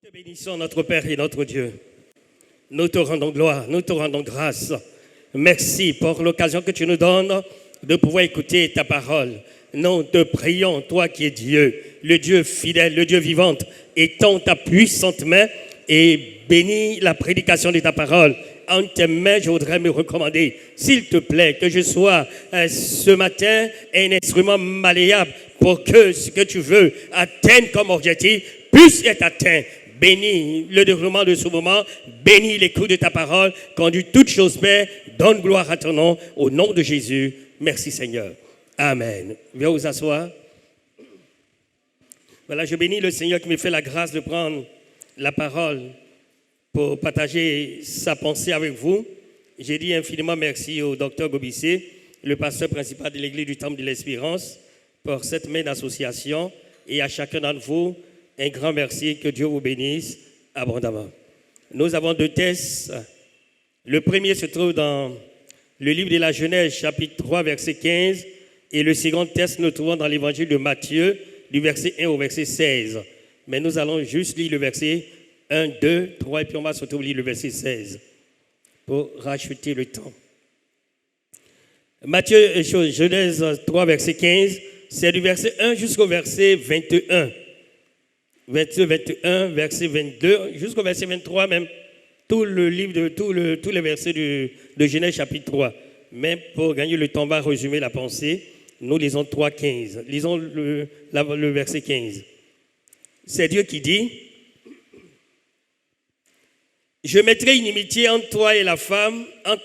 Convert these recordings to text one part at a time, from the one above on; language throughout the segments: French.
Nous te bénissons, notre Père et notre Dieu. Nous te rendons gloire, nous te rendons grâce. Merci pour l'occasion que tu nous donnes de pouvoir écouter ta parole. Nous te prions, toi qui es Dieu, le Dieu fidèle, le Dieu vivant, étends ta puissante main et bénis la prédication de ta parole. En tes mains, je voudrais me recommander, s'il te plaît, que je sois ce matin un instrument malléable pour que ce que tu veux atteindre comme objectif puisse être atteint. Bénis le déroulement de ce moment, bénis l'écoute de ta parole, conduis toutes choses, Père, donne gloire à ton nom, au nom de Jésus. Merci Seigneur. Amen. Viens vous asseoir. Voilà, je bénis le Seigneur qui me fait la grâce de prendre la parole pour partager sa pensée avec vous. J'ai dit infiniment merci au docteur Gobissé, le pasteur principal de l'église du Temple de l'Espérance, pour cette main d'association, et à chacun d'entre vous, un grand merci, que Dieu vous bénisse abondamment. Nous avons deux textes. Le premier se trouve dans le livre de la Genèse, chapitre 3, verset 15, et le second texte nous trouvons dans l'évangile de Matthieu, du verset 1 au verset 16. Mais nous allons juste lire le verset 1, 2, 3, et puis on va surtout lire le verset 16 pour racheter le temps. Matthieu, Genèse 3, verset 15, c'est du verset 1 jusqu'au verset 21. Verset 21, verset 22, jusqu'au verset 23 même, tout le livre, tous les versets de Genèse chapitre 3. Mais pour gagner le temps, on va résumer la pensée. Nous lisons 3, 15. Lisons le verset 15. C'est Dieu qui dit: je mettrai une inimitié entre toi et la femme, entre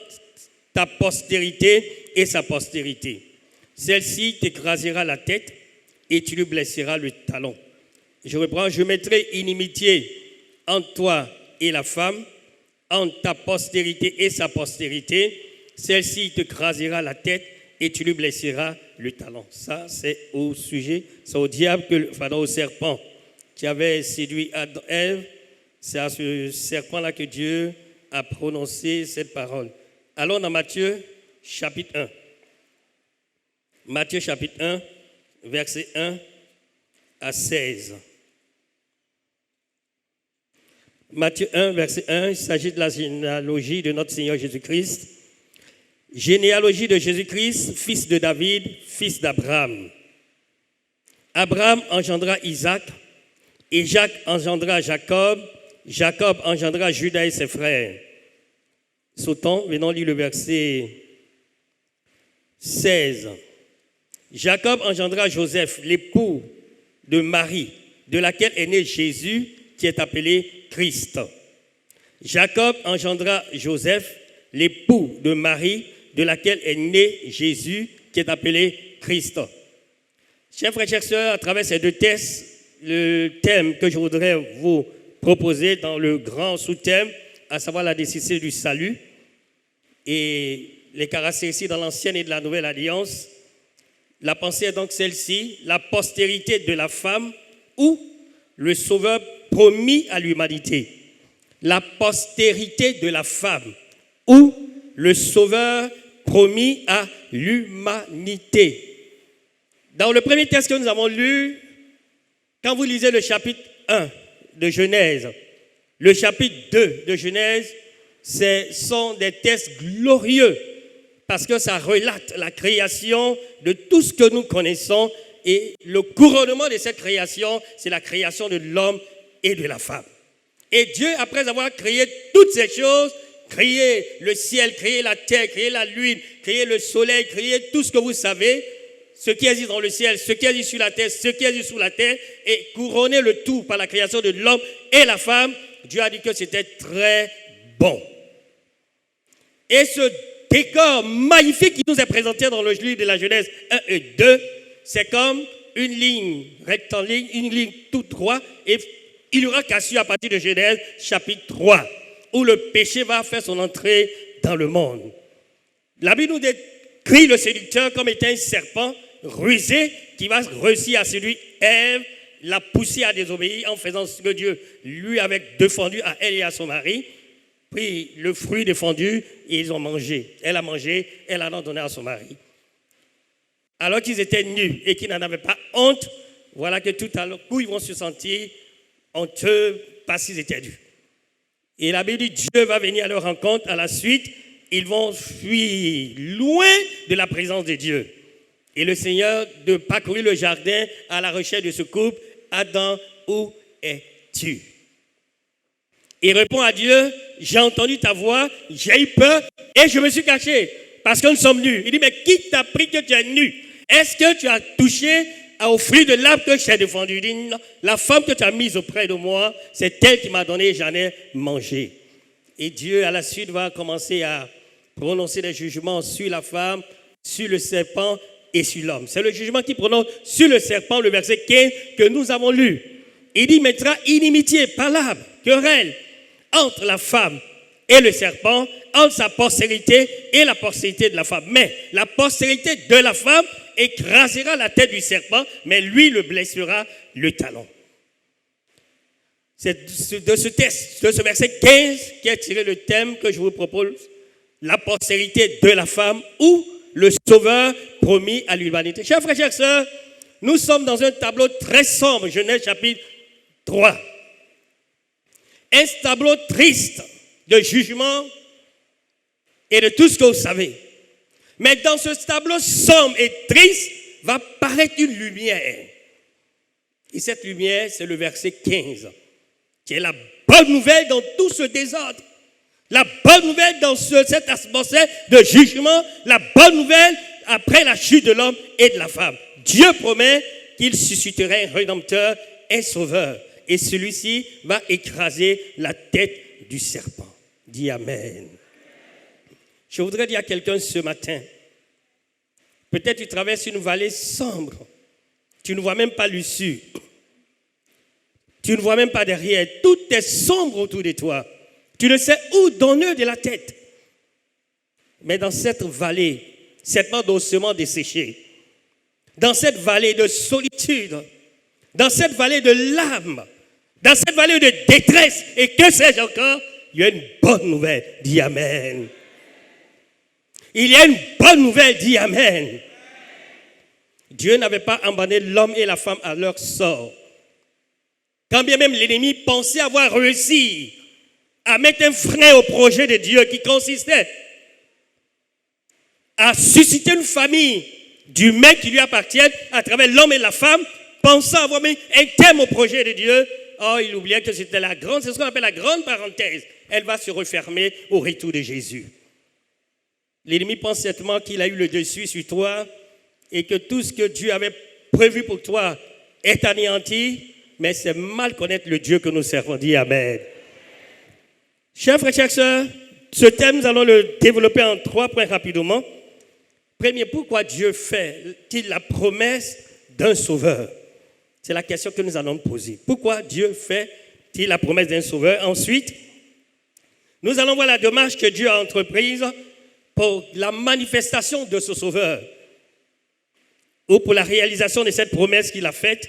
ta postérité et sa postérité. Celle-ci t'écrasera la tête et tu lui blesseras le talon. Je reprends, je mettrai inimitié entre toi et la femme, entre ta postérité et sa postérité. Celle-ci te crasera la tête et tu lui blesseras le talon. Ça, c'est au sujet, c'est au diable, au serpent qui avait séduit Ève. C'est à ce serpent-là que Dieu a prononcé cette parole. Allons dans Matthieu, chapitre 1. Matthieu, chapitre 1, verset 1 à 16. Matthieu 1, verset 1, il s'agit de la généalogie de notre Seigneur Jésus-Christ. Généalogie de Jésus-Christ, fils de David, fils d'Abraham. Abraham engendra Isaac, et Jacques engendra Jacob. Jacob engendra Judas et ses frères. Sautons, venons lire le verset 16. Jacob engendra Joseph, l'époux de Marie, de laquelle est né Jésus, qui est appelé Christ. Jacob engendra Joseph, l'époux de Marie, de laquelle est né Jésus, qui est appelé Christ. Chers frères et chères sœurs, à travers ces deux textes, le thème que je voudrais vous proposer dans le grand sous-thème, à savoir la nécessité du salut et les caractéristiques dans l'ancienne et de la nouvelle alliance. La pensée est donc celle-ci: la postérité de la femme ou le sauveur promis à l'humanité. La postérité de la femme ou le sauveur promis à l'humanité. Dans le premier texte que nous avons lu, quand vous lisez le chapitre 1 de Genèse, le chapitre 2 de Genèse, ce sont des textes glorieux parce que ça relate la création de tout ce que nous connaissons, et le couronnement de cette création, c'est la création de l'homme et de la femme. Et Dieu, après avoir créé toutes ces choses, créé le ciel, créé la terre, créé la lune, créé le soleil, créé tout ce que vous savez, ce qui existe dans le ciel, ce qui existe sur la terre, ce qui existe sous la terre, et couronner le tout par la création de l'homme et la femme, Dieu a dit que c'était très bon. Et ce décor magnifique qui nous est présenté dans le livre de la Genèse 1 et 2, c'est comme une ligne rectangulaire, une ligne toute droite, et il y aura cassure à partir de Genèse chapitre 3, où le péché va faire son entrée dans le monde. La Bible nous décrit le séducteur comme étant un serpent rusé qui va réussir à séduire Ève, la pousser à désobéir en faisant ce que Dieu lui avait défendu à elle et à son mari. Pris le fruit défendu et ils ont mangé. Elle a mangé, elle en a donné à son mari. Alors qu'ils étaient nus et qu'ils n'en avaient pas honte, voilà que tout à coup ils vont se sentir honteux parce qu'ils étaient dus. Et la Bible dit, Dieu va venir à leur rencontre. À la suite, ils vont fuir loin de la présence de Dieu. Et le Seigneur de parcourir le jardin à la recherche de ce couple. Adam, où es-tu? Il répond à Dieu, j'ai entendu ta voix, j'ai eu peur et je me suis caché parce que nous sommes nus. Il dit, mais qui t'a pris que tu es nu? Est-ce que tu as touché au fruit de l'arbre que je t'ai défendu? Il dit, non, la femme que tu as mise auprès de moi, c'est elle qui m'a donné et j'en ai mangé. Et Dieu, à la suite, va commencer à prononcer des jugements sur la femme, sur le serpent et sur l'homme. C'est le jugement qui prononce sur le serpent, le verset 15 que nous avons lu. Il dit, mettra inimitié, palabre, querelle entre la femme et le serpent, entre sa postérité et la postérité de la femme. Mais la postérité de la femme écrasera la tête du serpent, mais lui le blessera le talon. C'est de ce texte, de ce verset 15 qui est tiré le thème que je vous propose, la postérité de la femme ou le sauveur promis à l'humanité. Chers frères et chères sœurs, nous sommes dans un tableau très sombre, Genèse chapitre 3. Un tableau triste de jugement et de tout ce que vous savez. Mais dans ce tableau sombre et triste va paraître une lumière. Et cette lumière, c'est le verset 15, qui est la bonne nouvelle dans tout ce désordre. La bonne nouvelle dans cette atmosphère de jugement, la bonne nouvelle après la chute de l'homme et de la femme. Dieu promet qu'il susciterait un rédempteur, un sauveur. Et celui-ci va écraser la tête du serpent. Dis Amen. Je voudrais dire à quelqu'un ce matin, peut-être tu traverses une vallée sombre. Tu ne vois même pas l'issue. Tu ne vois même pas derrière. Tout est sombre autour de toi. Tu ne sais où donner de la tête. Mais dans cette vallée, certainement doucement desséchée, dans cette vallée de solitude, dans cette vallée de larmes, dans cette vallée de détresse, et que sais-je encore, il y a une bonne nouvelle. Dis Amen. Il y a une bonne nouvelle. Dis Amen. Dieu n'avait pas abandonné l'homme et la femme à leur sort. Quand bien même l'ennemi pensait avoir réussi à mettre un frein au projet de Dieu qui consistait à susciter une famille d'humains qui lui appartiennent à travers l'homme et la femme, pensant avoir mis un terme au projet de Dieu, oh, il oubliait que c'était c'est ce qu'on appelle la grande parenthèse. Elle va se refermer au retour de Jésus. L'ennemi pense certainement qu'il a eu le dessus sur toi et que tout ce que Dieu avait prévu pour toi est anéanti, mais c'est mal connaître le Dieu que nous servons. Dis Amen. Chers frères et chères sœurs, ce thème, nous allons le développer en 3 points rapidement. Premier, pourquoi Dieu fait-il la promesse d'un sauveur? C'est la question que nous allons poser. Pourquoi Dieu fait-il la promesse d'un sauveur? Ensuite, nous allons voir la démarche que Dieu a entreprise pour la manifestation de ce sauveur ou pour la réalisation de cette promesse qu'il a faite.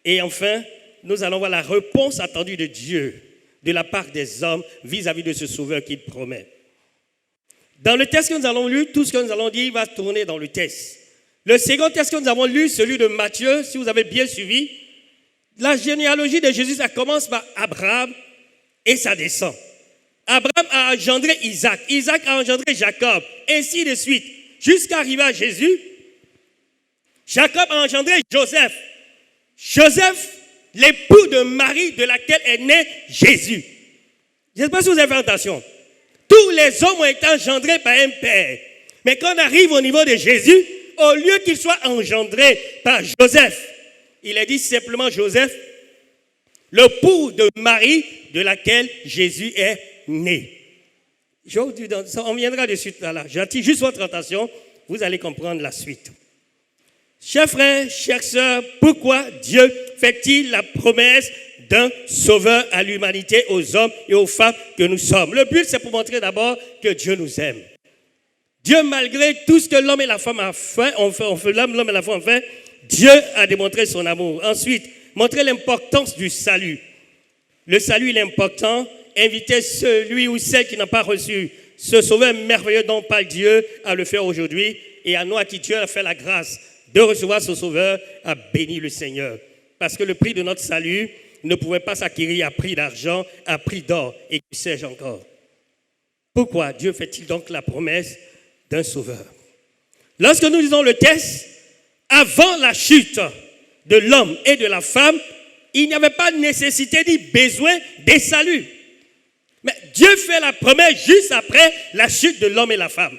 Et enfin, nous allons voir la réponse attendue de Dieu de la part des hommes vis-à-vis de ce sauveur qu'il promet. Dans le texte que nous allons lire, tout ce que nous allons dire va tourner dans le texte. Le second texte que nous avons lu, celui de Matthieu, si vous avez bien suivi, la généalogie de Jésus, ça commence par Abraham et ça descend. Abraham a engendré Isaac, Isaac a engendré Jacob, ainsi de suite, jusqu'à arriver à Jésus. Jacob a engendré Joseph. Joseph, l'époux de Marie de laquelle est né Jésus. Je ne sais pas si vous avez fait attention. Tous les hommes ont été engendrés par un père. Mais quand on arrive au niveau de Jésus, au lieu qu'il soit engendré par Joseph, il est dit simplement Joseph, l'époux de Marie de laquelle Jésus est né. On viendra dessus tout à l'heure. J'attire juste votre attention, vous allez comprendre la suite. Chers frères, chères sœurs, pourquoi Dieu fait-il la promesse d'un sauveur à l'humanité, aux hommes et aux femmes que nous sommes? Le but, c'est pour montrer d'abord que Dieu nous aime. Dieu, malgré tout ce que l'homme et la femme l'homme et la femme ont fait, Dieu a démontré son amour. Ensuite, montrer l'importance du salut. Le salut, il est important. Inviter celui ou celle qui n'a pas reçu ce sauveur merveilleux dont parle Dieu à le faire aujourd'hui. Et à nous, à qui Dieu a fait la grâce de recevoir ce sauveur, à bénir le Seigneur. Parce que le prix de notre salut, ne pouvait pas s'acquérir à prix d'argent, à prix d'or, et que sais-je encore. Pourquoi Dieu fait-il donc la promesse d'un sauveur? Lorsque nous lisons le texte, avant la chute de l'homme et de la femme, il n'y avait pas de nécessité ni besoin des saluts. Mais Dieu fait la promesse juste après la chute de l'homme et la femme.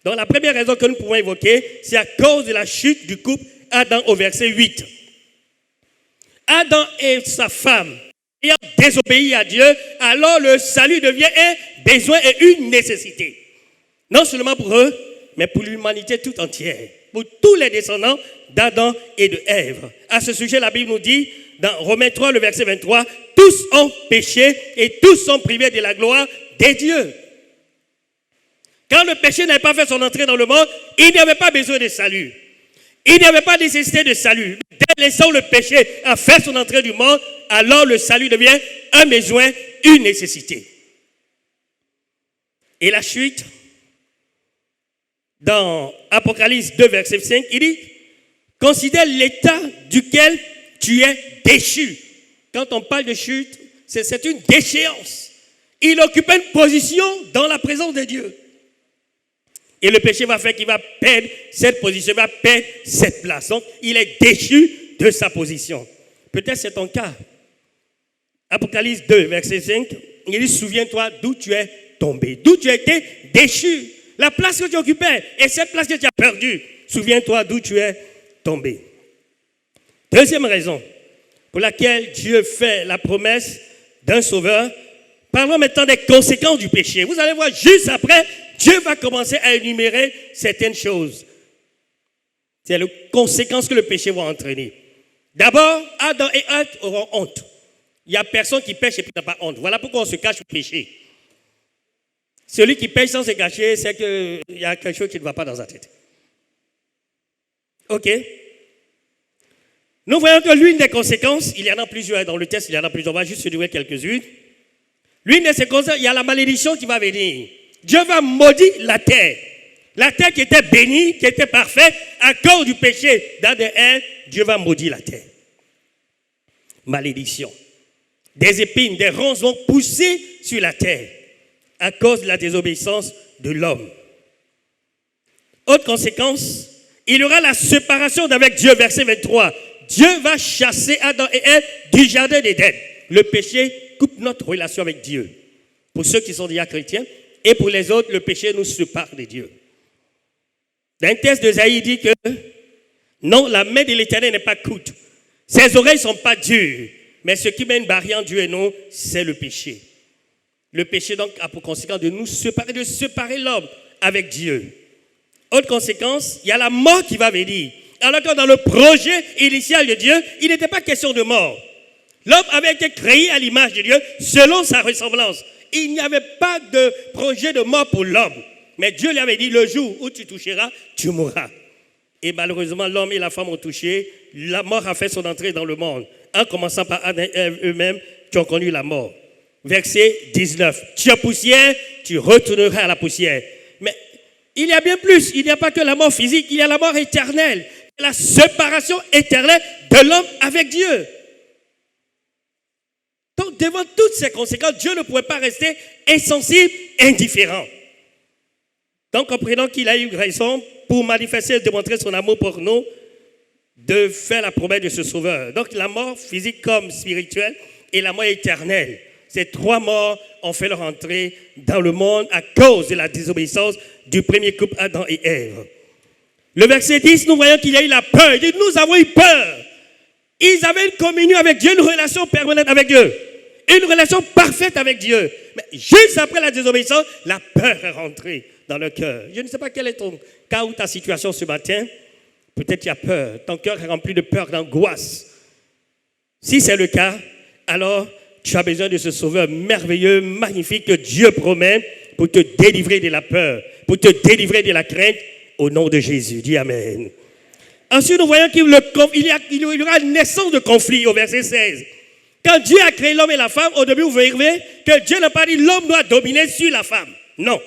Donc la première raison que nous pouvons évoquer, c'est à cause de la chute du couple Adam au verset 8. Adam et sa femme ayant désobéi à Dieu, alors le salut devient un besoin et une nécessité. Non seulement pour eux, mais pour l'humanité tout entière, pour tous les descendants d'Adam et de Ève. À ce sujet, la Bible nous dit, dans Romains 3, le verset 23, « Tous ont péché et tous sont privés de la gloire des dieux. » Quand le péché n'avait pas fait son entrée dans le monde, il n'y avait pas besoin de salut. Il n'y avait pas nécessité de salut. Dès l'instant où le péché a fait son entrée du monde, alors le salut devient un besoin, une nécessité. Et la chute, dans Apocalypse 2, verset 5, il dit, « Considère l'état duquel tu es déchu. » Quand on parle de chute, c'est une déchéance. Il occupait une position dans la présence de Dieu. Et le péché va faire qu'il va perdre cette position, il va perdre cette place. Donc, il est déchu de sa position. Peut-être c'est ton cas. Apocalypse 2, verset 5, il dit, souviens-toi d'où tu es tombé, d'où tu as été déchu. La place que tu occupais et cette place que tu as perdue, souviens-toi d'où tu es tombé. Deuxième raison pour laquelle Dieu fait la promesse d'un sauveur, parlons maintenant des conséquences du péché. Vous allez voir, juste après, Dieu va commencer à énumérer certaines choses. C'est les conséquences que le péché va entraîner. D'abord, Adam et Ève auront honte. Il n'y a personne qui pêche et qui n'a pas honte. Voilà pourquoi on se cache au péché. Celui qui pêche sans se cacher, c'est qu'il y a quelque chose qui ne va pas dans sa tête. Ok. Nous voyons que l'une des conséquences, il y en a plusieurs dans le texte, il y en a plusieurs, on va juste se dérouler quelques-unes. L'une de ces conséquences, il y a la malédiction qui va venir. Dieu va maudire la terre. La terre qui était bénie, qui était parfaite, à cause du péché d'Adam et Ève, Dieu va maudire la terre. Malédiction. Des épines, des ronces vont pousser sur la terre à cause de la désobéissance de l'homme. Autre conséquence, il y aura la séparation d'avec Dieu, verset 23. Dieu va chasser Adam et Ève du jardin d'Éden. Le péché coupe notre relation avec Dieu. Pour ceux qui sont déjà chrétiens, et pour les autres, le péché nous sépare de Dieu. Dans un texte d'Ésaïe, il dit que non, la main de l'Éternel n'est pas courte. Ses oreilles ne sont pas dures. Mais ce qui met une barrière entre Dieu et nous, c'est le péché. Le péché, donc, a pour conséquence de nous séparer, de séparer l'homme avec Dieu. Autre conséquence, il y a la mort qui va venir. Alors que dans le projet initial de Dieu, il n'était pas question de mort. L'homme avait été créé à l'image de Dieu, selon sa ressemblance. Il n'y avait pas de projet de mort pour l'homme. Mais Dieu lui avait dit, le jour où tu toucheras, tu mourras. Et malheureusement, l'homme et la femme ont touché. La mort a fait son entrée dans le monde. En commençant par Adam et Ève eux-mêmes, qui ont connu la mort. Verset 19. Tu es poussière, tu retourneras à la poussière. Mais il y a bien plus. Il n'y a pas que la mort physique, il y a la mort éternelle. La séparation éternelle de l'homme avec Dieu. Donc, devant toutes ces conséquences, Dieu ne pouvait pas rester insensible, indifférent. Donc, comprenons qu'il a eu raison pour manifester et démontrer son amour pour nous, de faire la promesse de ce sauveur. Donc, la mort physique comme spirituelle et la mort éternelle. Ces trois morts ont fait leur entrée dans le monde à cause de la désobéissance du premier couple Adam et Ève. Le verset 10, nous voyons qu'il y a eu la peur. Il dit, nous avons eu peur. Ils avaient une communion avec Dieu, une relation permanente avec Dieu. Une relation parfaite avec Dieu. Mais juste après la désobéissance, la peur est rentrée dans le cœur. Je ne sais pas quel est ton cas ou ta situation ce matin. Peut-être tu as peur. Ton cœur est rempli de peur, d'angoisse. Si c'est le cas, alors tu as besoin de ce sauveur merveilleux, magnifique que Dieu promet pour te délivrer de la peur, pour te délivrer de la crainte au nom de Jésus. Dis Amen. Ensuite, nous voyons qu'il y aura une naissance de conflit au verset 16. Quand Dieu a créé l'homme et la femme, au début, vous verrez que Dieu n'a pas dit l'homme doit dominer sur la femme. Non.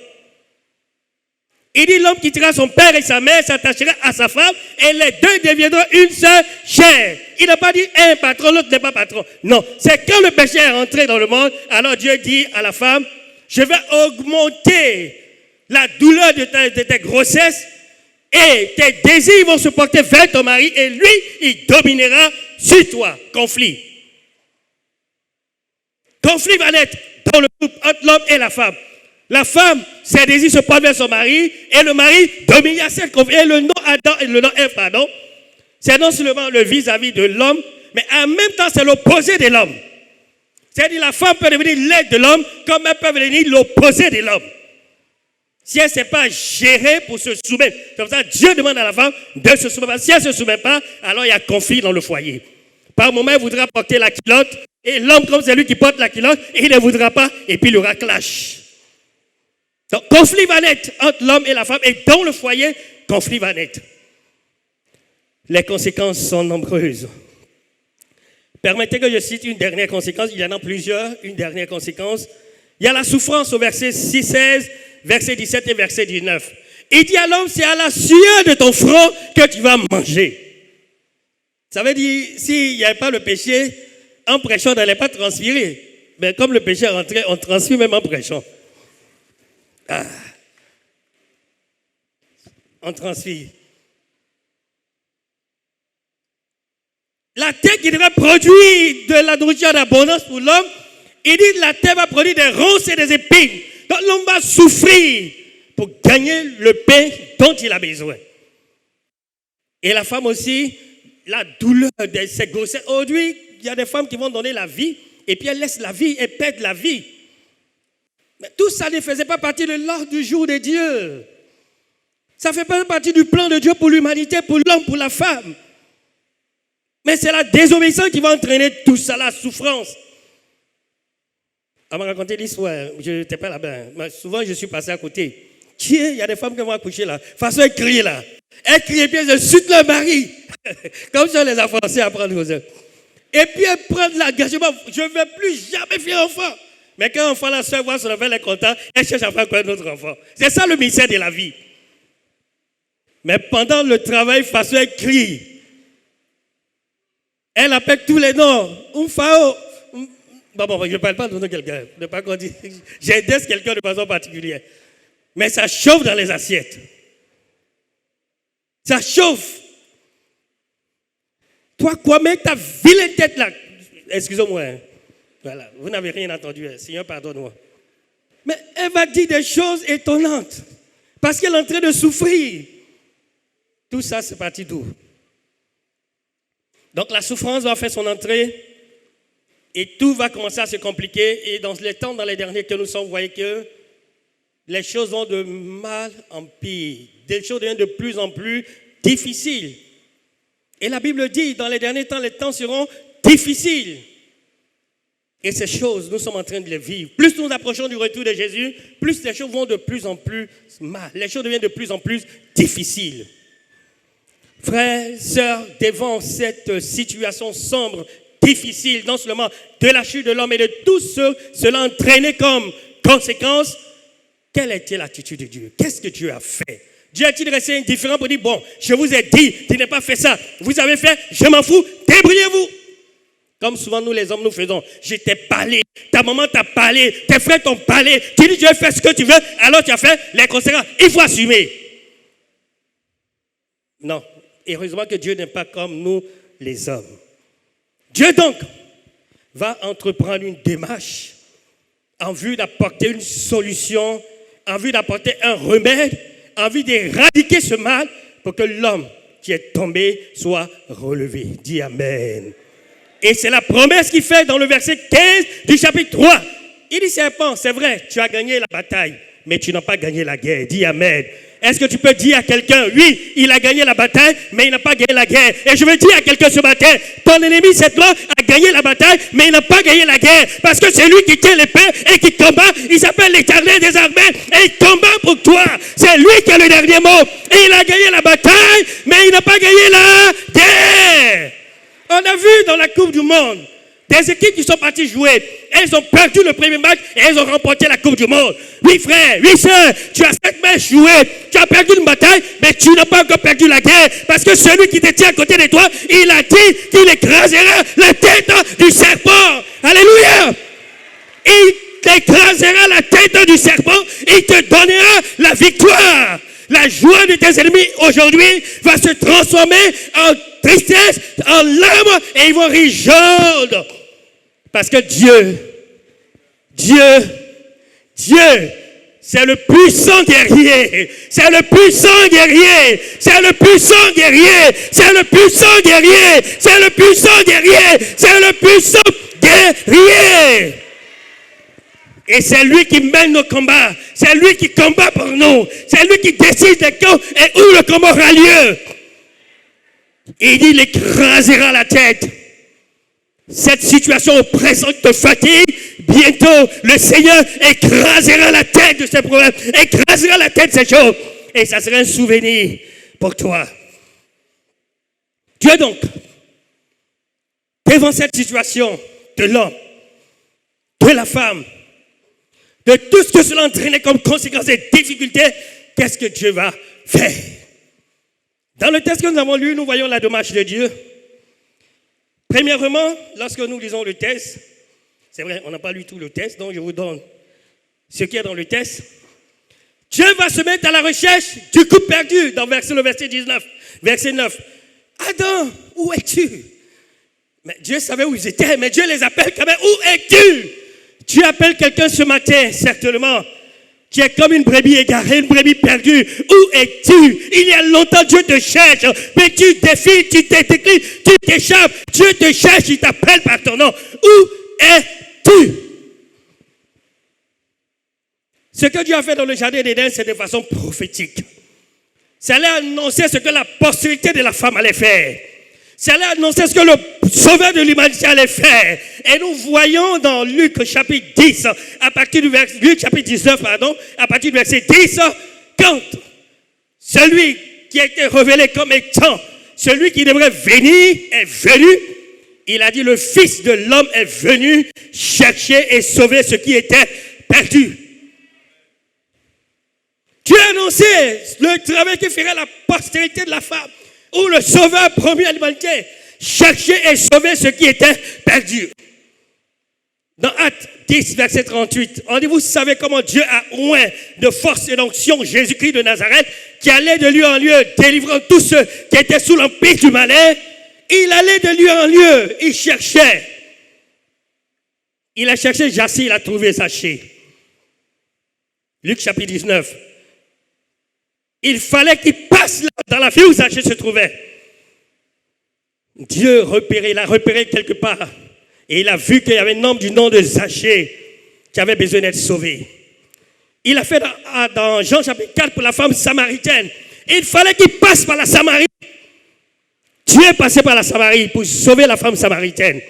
Il dit l'homme quittera son père et sa mère, s'attachera à sa femme et les deux deviendront une seule chair. Il n'a pas dit un patron, l'autre n'est pas patron. Non, c'est quand le péché est rentré dans le monde, alors Dieu dit à la femme, je vais augmenter la douleur de ta grossesse et tes désirs vont se porter vers ton mari et lui, il dominera sur toi. Conflit. Conflit va naître dans le couple entre l'homme et la femme. La femme, ses désirs se portent vers son mari et le mari domine à cette conflit. Et le nom Adam et le nom Ève, pardon, c'est non seulement le vis-à-vis de l'homme, mais en même temps c'est l'opposé de l'homme. C'est-à-dire la femme peut devenir l'aide de l'homme comme elle peut devenir l'opposé de l'homme. Si elle ne sait pas gérer pour se soumettre, c'est comme ça Dieu demande à la femme de se soumettre. Si elle ne se soumet pas, alors il y a conflit dans le foyer. Par moment, elle voudra porter la culotte et l'homme, comme c'est lui qui porte la culotte, il ne voudra pas et puis il y aura clash. Donc, conflit va naître entre l'homme et la femme et dans le foyer, conflit va naître. Les conséquences sont nombreuses. Permettez que je cite une dernière conséquence. Il y en a plusieurs. Une dernière conséquence. Il y a la souffrance au verset 6, 16, verset 17 et verset 19. Il dit à l'homme, c'est à la sueur de ton front que tu vas manger. Ça veut dire, s'il n'y avait pas le péché, en prêchant, on n'allait pas transpirer. Mais comme le péché est rentré, on transpire même en prêchant. Ah. On transpire. La terre qui devrait produire de la nourriture d'abondance pour l'homme, il dit que la terre va produire des ronces et des épines. Donc l'homme va souffrir pour gagner le pain dont il a besoin. Et la femme aussi, la douleur de ses grossesses. Aujourd'hui, il y a des femmes qui vont donner la vie et puis elles laissent la vie et perdent la vie. Mais tout ça ne faisait pas partie de l'ordre du jour de Dieu. Ça ne fait pas partie du plan de Dieu pour l'humanité, pour l'homme, pour la femme. Mais c'est la désobéissance qui va entraîner tout ça, la souffrance. On m'a raconté l'histoire, je n'étais pas là-bas, mais souvent je suis passé à côté. Tiens, il y a des femmes qui vont accoucher là. De toute façon, elles crient là. Elles crient et puis elles insultent leur mari. Comme ça, on les a forcés à prendre aux œufs. Et puis elles prennent l'engagement. Je ne vais plus jamais faire enfant. Mais quand l'enfant la soeur voit son enfant, elle est contente, elle cherche à faire quoi un autre enfant. C'est ça le mystère de la vie. Mais pendant le travail, de toute façon, elle crie. Elle appelle tous les noms. Oufao. Bon, je ne parle pas de nom de quelqu'un. Ne pas qu'on dise. J'aide quelqu'un de façon particulière. Mais ça chauffe dans les assiettes. Ça chauffe. Toi, quoi, mec, ta vilaine tête là. Excusez-moi. Hein. Voilà, vous n'avez rien entendu. Hein. Seigneur, pardonne-moi. Mais elle va dire des choses étonnantes. Parce qu'elle est en train de souffrir. Tout ça, c'est parti d'où? Donc la souffrance va faire son entrée. Et tout va commencer à se compliquer. Et dans les temps, dans les derniers que nous sommes, vous voyez que les choses vont de mal en pire. Les choses deviennent de plus en plus difficiles. Et la Bible dit, dans les derniers temps, les temps seront difficiles. Et ces choses, nous sommes en train de les vivre. Plus nous approchons du retour de Jésus, plus les choses vont de plus en plus mal. Les choses deviennent de plus en plus difficiles. Frères, sœurs, devant cette situation sombre, difficile, non seulement de la chute de l'homme et de tout cela entraîné comme conséquence, quelle était l'attitude de Dieu? Qu'est-ce que Dieu a fait? Dieu a-t-il resté indifférent pour dire, bon, je vous ai dit, tu n'as pas fait ça, vous avez fait, je m'en fous, débrouillez-vous. Comme souvent nous les hommes nous faisons, je t'ai parlé, ta maman t'a parlé, tes frères t'ont parlé, tu dis Dieu fais ce que tu veux, alors tu as fait les conséquences, il faut assumer. Non, heureusement que Dieu n'est pas comme nous les hommes. Dieu donc va entreprendre une démarche en vue d'apporter une solution, en vue d'apporter un remède, en vue d'éradiquer ce mal pour que l'homme qui est tombé soit relevé. Dis Amen. Et c'est la promesse qu'il fait dans le verset 15 du chapitre 3. Il dit, serpent, c'est vrai, tu as gagné la bataille, mais tu n'as pas gagné la guerre. Dis Amen. Est-ce que tu peux dire à quelqu'un, oui, il a gagné la bataille, mais il n'a pas gagné la guerre. Et je veux dire à quelqu'un ce matin, ton ennemi, cette loi, a gagné la bataille, mais il n'a pas gagné la guerre. Parce que c'est lui qui tient l'épée et qui combat. Il s'appelle l'Éternel des armées et il combat pour toi. C'est lui qui a le dernier mot. Et il a gagné la bataille, mais il n'a pas gagné la guerre. On a vu dans la Coupe du Monde Des équipes qui sont parties jouer, elles ont perdu le premier match et elles ont remporté la Coupe du Monde. Oui frère, oui sœur, tu as 7 matchs joués, tu as perdu une bataille, mais tu n'as pas encore perdu la guerre. Parce que celui qui te tient à côté de toi, il a dit qu'il écrasera la tête du serpent. Alléluia. Il écrasera la tête du serpent, il te donnera la victoire. La joie de tes ennemis aujourd'hui va se transformer en tristesse, en larmes, et ils vont rejoindre. Parce que Dieu, c'est le puissant guerrier. C'est le puissant guerrier. C'est le puissant guerrier. C'est le puissant guerrier. C'est le puissant guerrier. C'est le puissant guerrier. Et c'est lui qui mène nos combats. C'est lui qui combat pour nous. C'est lui qui décide de quand et où le combat aura lieu. Et il dit, il écrasera la tête. Cette situation présente te fatigue. Bientôt, le Seigneur écrasera la tête de ces problèmes. Écrasera la tête de ces choses. Et ça sera un souvenir pour toi. Dieu donc, devant cette situation de l'homme, de la femme, de tout ce que cela entraînait comme conséquence et difficultés, qu'est-ce que Dieu va faire? Dans le texte que nous avons lu, nous voyons la démarche de Dieu. Premièrement, lorsque nous lisons le texte, c'est vrai, on n'a pas lu tout le texte, donc je vous donne ce qui est dans le texte. Dieu va se mettre à la recherche du couple perdu, dans le verset 19, verset 9. Adam, où es-tu? Mais Dieu savait où ils étaient, mais Dieu les appelle quand même. Où es-tu? Tu appelles quelqu'un ce matin, certainement, qui est comme une brebis égarée, une brebis perdue. Où es-tu? Il y a longtemps, Dieu te cherche, mais tu défies, tu t'éclipses, tu t'échappes. Dieu te cherche, il t'appelle par ton nom. Où es-tu? Ce que Dieu a fait dans le jardin d'Éden, c'est de façon prophétique. Ça allait annoncer ce que la postérité de la femme allait faire. Ça allait annoncer ce que le sauveur de l'humanité allait faire. Et nous voyons dans Luc chapitre 10, à partir du verset, Luc chapitre 19, pardon, à partir du verset 10, quand celui qui a été révélé comme étant celui qui devrait venir est venu, il a dit le Fils de l'homme est venu chercher et sauver ce qui était perdu. Dieu a annoncé le travail qui ferait la postérité de la femme, où le sauveur promis à l'humanité cherchait et sauvait ce qui était perdu. Dans Actes 10, verset 38, on dit, vous savez comment Dieu a oint de force et d'onction Jésus-Christ de Nazareth, qui allait de lieu en lieu, délivrant tous ceux qui étaient sous l'empire du malin. Il allait de lieu en lieu, il cherchait. Il a cherché, Jassi, il a trouvé Zaché. Luc chapitre 19. Il fallait qu'il passe là, dans la ville où Zaché se trouvait. Dieu il a repéré quelque part. Et il a vu qu'il y avait un homme du nom de Zaché qui avait besoin d'être sauvé. Il a fait dans Jean chapitre 4 pour la femme samaritaine. Il fallait qu'il passe par la Samarie. Dieu est passé par la Samarie pour sauver la femme samaritaine.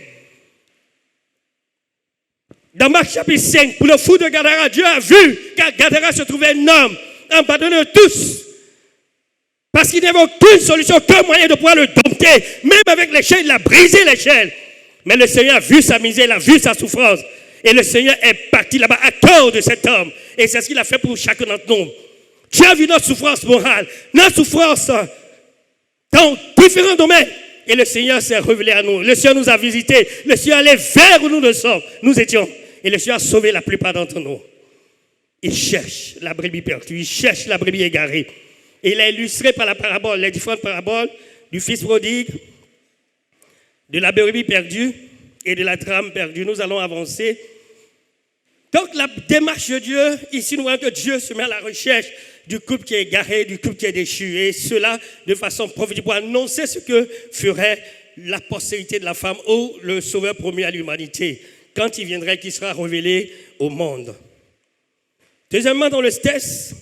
Dans Marc chapitre 5, pour le fou de Gadara, Dieu a vu qu'à Gadara se trouvait un homme abandonné de tous. Parce qu'il n'y avait aucune solution, aucun moyen de pouvoir le dompter. Même avec l'échelle, il a brisé l'échelle. Mais le Seigneur a vu sa misère, il a vu sa souffrance. Et le Seigneur est parti là-bas à cause de cet homme. Et c'est ce qu'il a fait pour chacun d'entre nous. Tu as vu notre souffrance morale, notre souffrance dans différents domaines. Et le Seigneur s'est révélé à nous. Le Seigneur nous a visités. Le Seigneur allait vers où nous étions. Et le Seigneur a sauvé la plupart d'entre nous. Il cherche la brebis perdue. Il cherche la brebis égarée. Et il a illustré par la parabole, les différentes paraboles du fils prodigue, de la brebis perdue et de la drame perdue. Nous allons avancer. Donc la démarche de Dieu, ici nous voyons que Dieu se met à la recherche du couple qui est égaré, du couple qui est déchu. Et cela de façon prophétique pour annoncer ce que ferait la postérité de la femme ou le sauveur promis à l'humanité quand il viendrait, qui sera révélé au monde. Deuxièmement, dans le texte,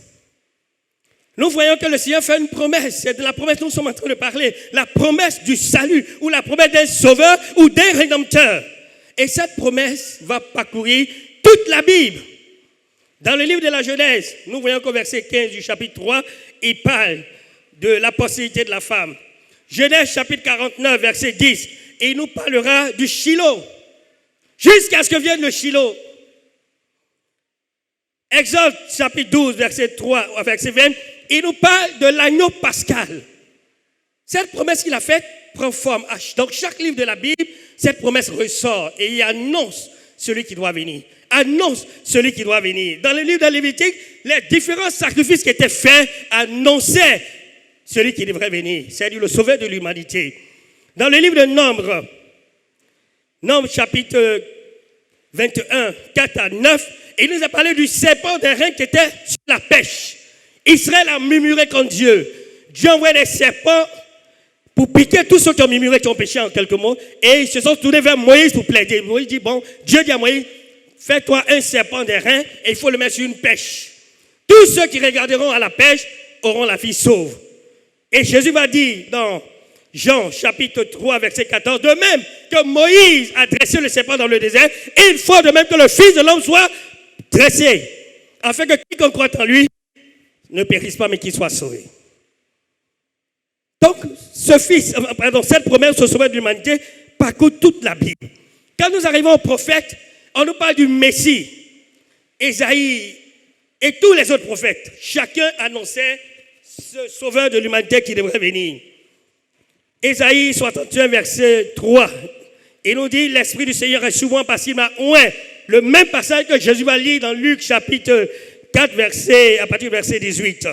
nous voyons que le Seigneur fait une promesse. C'est de la promesse dont nous sommes en train de parler. La promesse du salut ou la promesse d'un sauveur ou d'un rédempteur. Et cette promesse va parcourir toute la Bible. Dans le livre de la Genèse, nous voyons qu'au verset 15 du chapitre 3, il parle de la postérité de la femme. Genèse chapitre 49, verset 10, et il nous parlera du Shiloh. jusqu'à ce que vienne le Shiloh. Exode chapitre 12, verset 3, verset 20, il nous parle de l'agneau pascal. Cette promesse qu'il a faite prend forme. Dans chaque livre de la Bible, cette promesse ressort et il annonce celui qui doit venir. Annonce celui qui doit venir. Dans le livre de Lévitique, les différents sacrifices qui étaient faits annonçaient celui qui devrait venir, c'est-à-dire le sauveur de l'humanité. Dans le livre de Nombre chapitre 21, 4 à 9, il nous a parlé du serpent d'airain qui était sur la pêche. Israël a murmuré contre Dieu. Dieu envoie des serpents pour piquer tous ceux qui ont murmuré, qui ont péché en quelques mots. Et ils se sont tournés vers Moïse pour plaider. Moïse dit, bon, Dieu dit à Moïse, fais-toi un serpent d'airain et il faut le mettre sur une pêche. Tous ceux qui regarderont à la pêche auront la vie sauve. Et Jésus va dire dans Jean chapitre 3 verset 14, de même que Moïse a dressé le serpent dans le désert, il faut de même que le Fils de l'homme soit dressé, afin que quiconque croit en lui ne périsse pas mais qu'il soit sauvé. Donc, cette promesse au sauveur de l'humanité parcourt toute la Bible. Quand nous arrivons au prophète, on nous parle du Messie. Ésaïe et tous les autres prophètes, chacun annonçait ce sauveur de l'humanité qui devrait venir. Ésaïe 61, verset 3, il nous dit, l'Esprit du Seigneur est souvent parce qu'il m'a oint. Le même passage que Jésus va lire dans Luc chapitre 4, à partir du verset 18.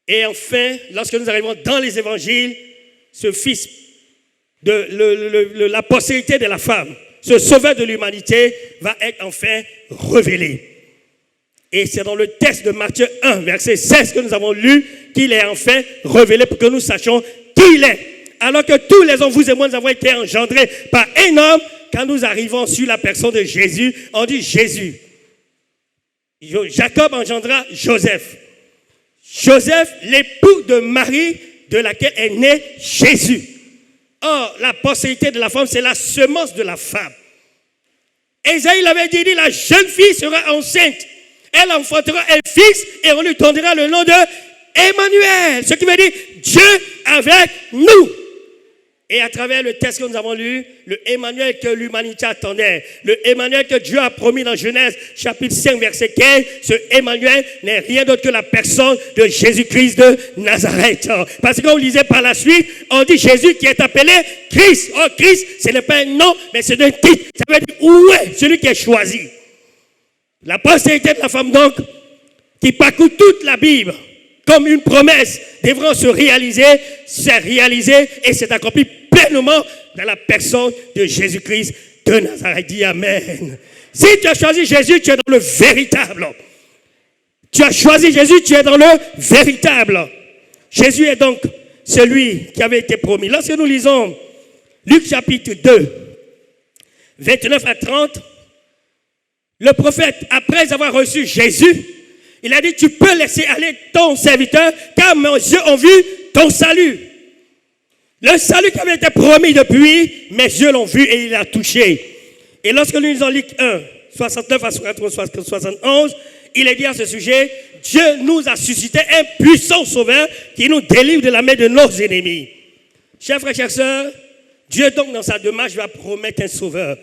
Et enfin, lorsque nous arrivons dans les évangiles, ce fils de la postérité de la femme, ce sauveur de l'humanité va être enfin révélé. Et c'est dans le texte de Matthieu 1, verset 16 que nous avons lu qu'il est enfin révélé pour que nous sachions qui il est. Alors que tous les hommes, vous et moi, nous avons été engendrés par un homme, quand nous arrivons sur la personne de Jésus, on dit Jésus. Jacob engendra Joseph. Joseph, l'époux de Marie, de laquelle est né Jésus. Or, la postérité de la femme, c'est la semence de la femme. Ésaïe l'avait dit, la jeune fille sera enceinte. Elle enfantera un fils et on lui donnera le nom de Emmanuel. Ce qui veut dire Dieu avec nous. Et à travers le texte que nous avons lu, le Emmanuel que l'humanité attendait, le Emmanuel que Dieu a promis dans Genèse chapitre 5 verset 15, ce Emmanuel n'est rien d'autre que la personne de Jésus-Christ de Nazareth. Parce qu'on lisait par la suite, on dit Jésus qui est appelé Christ. Oh, Christ, ce n'est pas un nom, mais c'est un titre. Ça veut dire où est celui qui est choisi. La postérité de la femme donc, qui parcourt toute la Bible, comme une promesse, devront se réaliser, s'est réalisé et s'est accompli pleinement dans la personne de Jésus-Christ de Nazareth. Dis Amen. Si tu as choisi Jésus, tu es dans le véritable. Tu as choisi Jésus, tu es dans le véritable. Jésus est donc celui qui avait été promis. Lorsque nous lisons Luc chapitre 2, 29 à 30, le prophète, après avoir reçu Jésus, il a dit, tu peux laisser aller ton serviteur, car mes yeux ont vu ton salut. Le salut qui avait été promis depuis, mes yeux l'ont vu et il l'a touché. Et lorsque nous lisons Luc 1, 69 à 71, il est dit à ce sujet, Dieu nous a suscité un puissant sauveur qui nous délivre de la main de nos ennemis. Chers frères et chères sœurs, Dieu donc dans sa démarche va promettre un sauveur.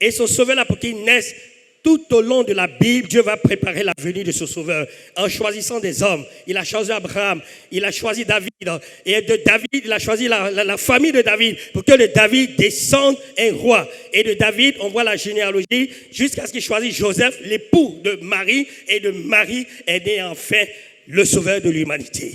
Et ce sauveur-là, pour qu'il naisse, tout au long de la Bible, Dieu va préparer la venue de ce sauveur en choisissant des hommes. Il a choisi Abraham, il a choisi David. Et de David, il a choisi la famille de David pour que de David descende un roi. Et de David, on voit la généalogie jusqu'à ce qu'il choisisse Joseph, l'époux de Marie. Et de Marie est né enfin le sauveur de l'humanité.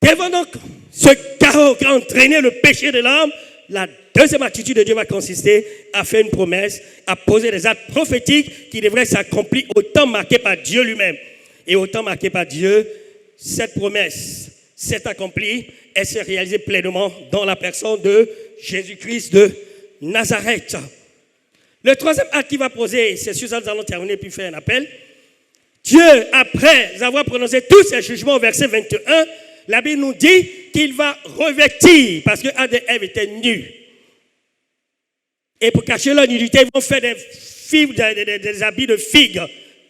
Devant donc ce chaos qui a entraîné le péché de l'homme, la deuxième attitude de Dieu va consister à faire une promesse, à poser des actes prophétiques qui devraient s'accomplir au temps marqué par Dieu lui-même. Et au temps marqué par Dieu, cette promesse s'est accomplie et s'est réalisée pleinement dans la personne de Jésus-Christ de Nazareth. Le troisième acte qu'il va poser, c'est sur ça que nous allons terminer puis faire un appel. Dieu, après avoir prononcé tous ces jugements au verset 21, la Bible nous dit qu'il va revêtir, parce que Adam et Ève étaient nus. Et pour cacher leur nudité, ils vont faire des habits de figues.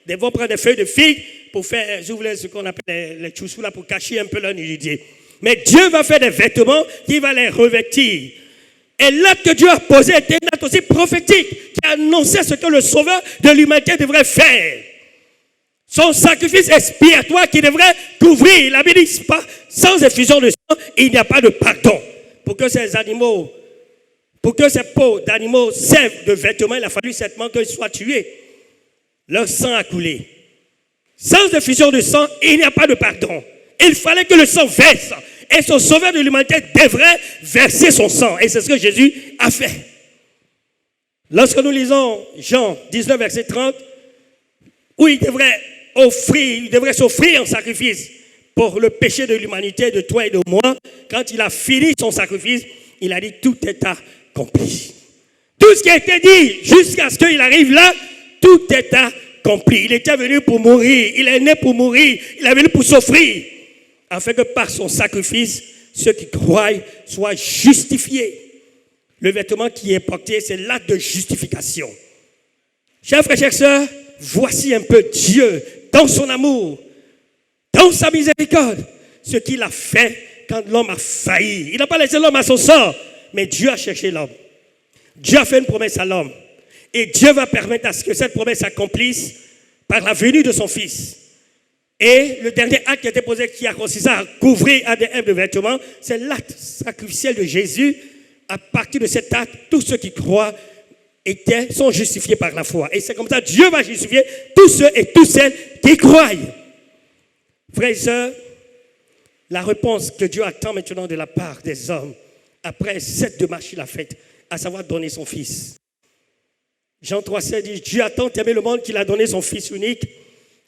Ils vont prendre des feuilles de figues pour faire, je voulais ce qu'on appelle les choussous là, pour cacher un peu leur nudité. Mais Dieu va faire des vêtements qui va les revêtir. Et l'acte que Dieu a posé était un acte aussi prophétique qui annonçait ce que le sauveur de l'humanité devrait faire. Son sacrifice expiatoire qui devrait couvrir. La Bible dit pas, sans effusion de sang, il n'y a pas de pardon. Pour que ces animaux, pour que ces peaux d'animaux servent de vêtements, il a fallu certainement qu'ils soient tués. Leur sang a coulé. Sans effusion de sang, il n'y a pas de pardon. Il fallait que le sang verse. Et son sauveur de l'humanité devrait verser son sang. Et c'est ce que Jésus a fait. Lorsque nous lisons Jean 19, verset 30, où il devrait s'offrir en sacrifice pour le péché de l'humanité, de toi et de moi, quand il a fini son sacrifice, il a dit tout est accompli. Tout ce qui a été dit jusqu'à ce qu'il arrive là, tout est accompli. Il était venu pour mourir, il est né pour mourir, il est venu pour s'offrir, afin que par son sacrifice, ceux qui croient soient justifiés. Le vêtement qui est porté, c'est l'acte de justification. Chers frères et chères sœurs, voici un peu Dieu dans son amour, dans sa miséricorde, ce qu'il a fait quand l'homme a failli. Il n'a pas laissé l'homme à son sort, mais Dieu a cherché l'homme. Dieu a fait une promesse à l'homme. Et Dieu va permettre à ce que cette promesse s'accomplisse par la venue de son Fils. Et le dernier acte qui a été posé, qui a consisté à couvrir ADM de vêtements, c'est l'acte sacrificiel de Jésus. À partir de cet acte, tous ceux qui croient sont justifiés par la foi. Et c'est comme ça que Dieu va justifier tous ceux et toutes celles qui croient. Frères et sœurs, la réponse que Dieu attend maintenant de la part des hommes, après cette démarche qu'il a faite, à savoir donner son Fils. Jean 3,16 dit, Dieu a tant aimé le monde qu'il a donné son Fils unique,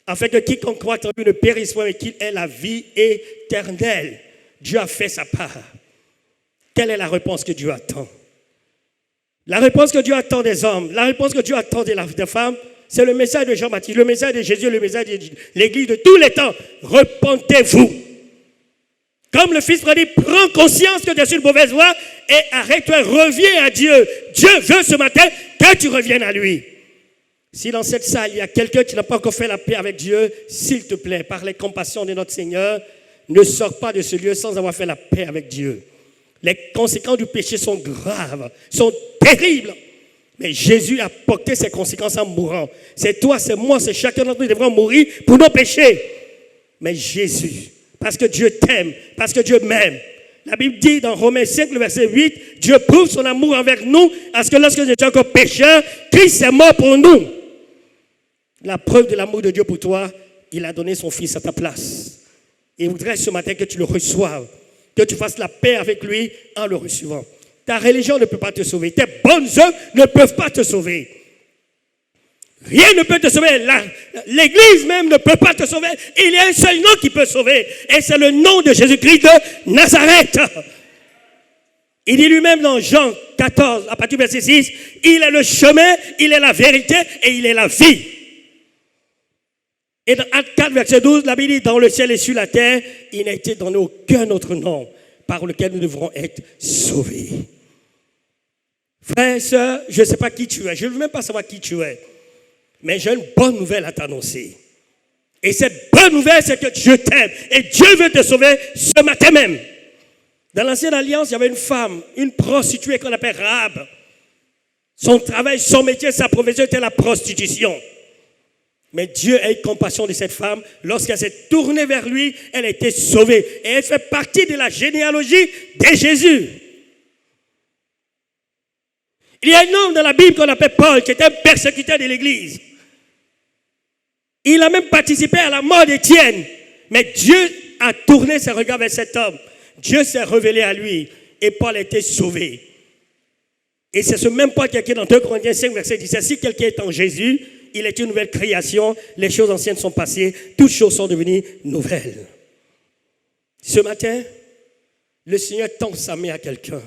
afin que quiconque croit en lui ne périsse point, mais qu'il ait la vie éternelle. Dieu a fait sa part. Quelle est la réponse que Dieu attend? La réponse que Dieu attend des hommes, la réponse que Dieu attend des femmes, c'est le message de Jean-Baptiste, le message de Jésus, le message de l'Église de tous les temps. Repentez-vous. Comme le Fils prédit, prends conscience que tu es sur une mauvaise voie et arrête-toi, reviens à Dieu. Dieu veut ce matin que tu reviennes à lui. Si dans cette salle, il y a quelqu'un qui n'a pas encore fait la paix avec Dieu, s'il te plaît, par les compassions de notre Seigneur, ne sors pas de ce lieu sans avoir fait la paix avec Dieu. Les conséquences du péché sont graves, sont terribles. Mais Jésus a porté ses conséquences en mourant. C'est toi, c'est moi, c'est chacun d'entre nous qui devrons mourir pour nos péchés. Mais Jésus, parce que Dieu t'aime, parce que Dieu m'aime. La Bible dit dans Romains 5, le verset 8, Dieu prouve son amour envers nous, parce que lorsque nous étions encore pécheurs, Christ est mort pour nous. La preuve de l'amour de Dieu pour toi, il a donné son Fils à ta place. Et il voudrait ce matin que tu le reçoives, que tu fasses la paix avec lui en le recevant. Ta religion ne peut pas te sauver. Tes bonnes œuvres ne peuvent pas te sauver. Rien ne peut te sauver. L'Église même ne peut pas te sauver. Il y a un seul nom qui peut sauver. Et c'est le nom de Jésus-Christ de Nazareth. Il dit lui-même dans Jean 14, à partir du verset 6, il est le chemin, il est la vérité et il est la vie. Et dans Acte 4, verset 12, la Bible dit, dans le ciel et sur la terre, il n'a été donné aucun autre nom par lequel nous devrons être sauvés. Frères et sœurs, je ne sais pas qui tu es, je ne veux même pas savoir qui tu es, mais j'ai une bonne nouvelle à t'annoncer. Et cette bonne nouvelle, c'est que Dieu t'aime et Dieu veut te sauver ce matin même. Dans l'Ancienne Alliance, il y avait une femme, une prostituée qu'on appelle Rahab. Son travail, son métier, sa profession était la prostitution. Mais Dieu a eu compassion de cette femme. Lorsqu'elle s'est tournée vers lui, elle a été sauvée. Et elle fait partie de la généalogie de Jésus. Il y a un homme dans la Bible qu'on appelle Paul, qui était un persécuteur de l'Église. Il a même participé à la mort d'Étienne. Mais Dieu a tourné ses regards vers cet homme. Dieu s'est révélé à lui. Et Paul a été sauvé. Et c'est ce même Paul qui a écrit dans 2 Corinthiens 5, verset 17. Si quelqu'un est en Jésus, il est une nouvelle création, les choses anciennes sont passées, toutes choses sont devenues nouvelles. Ce matin, le Seigneur tend sa main à quelqu'un.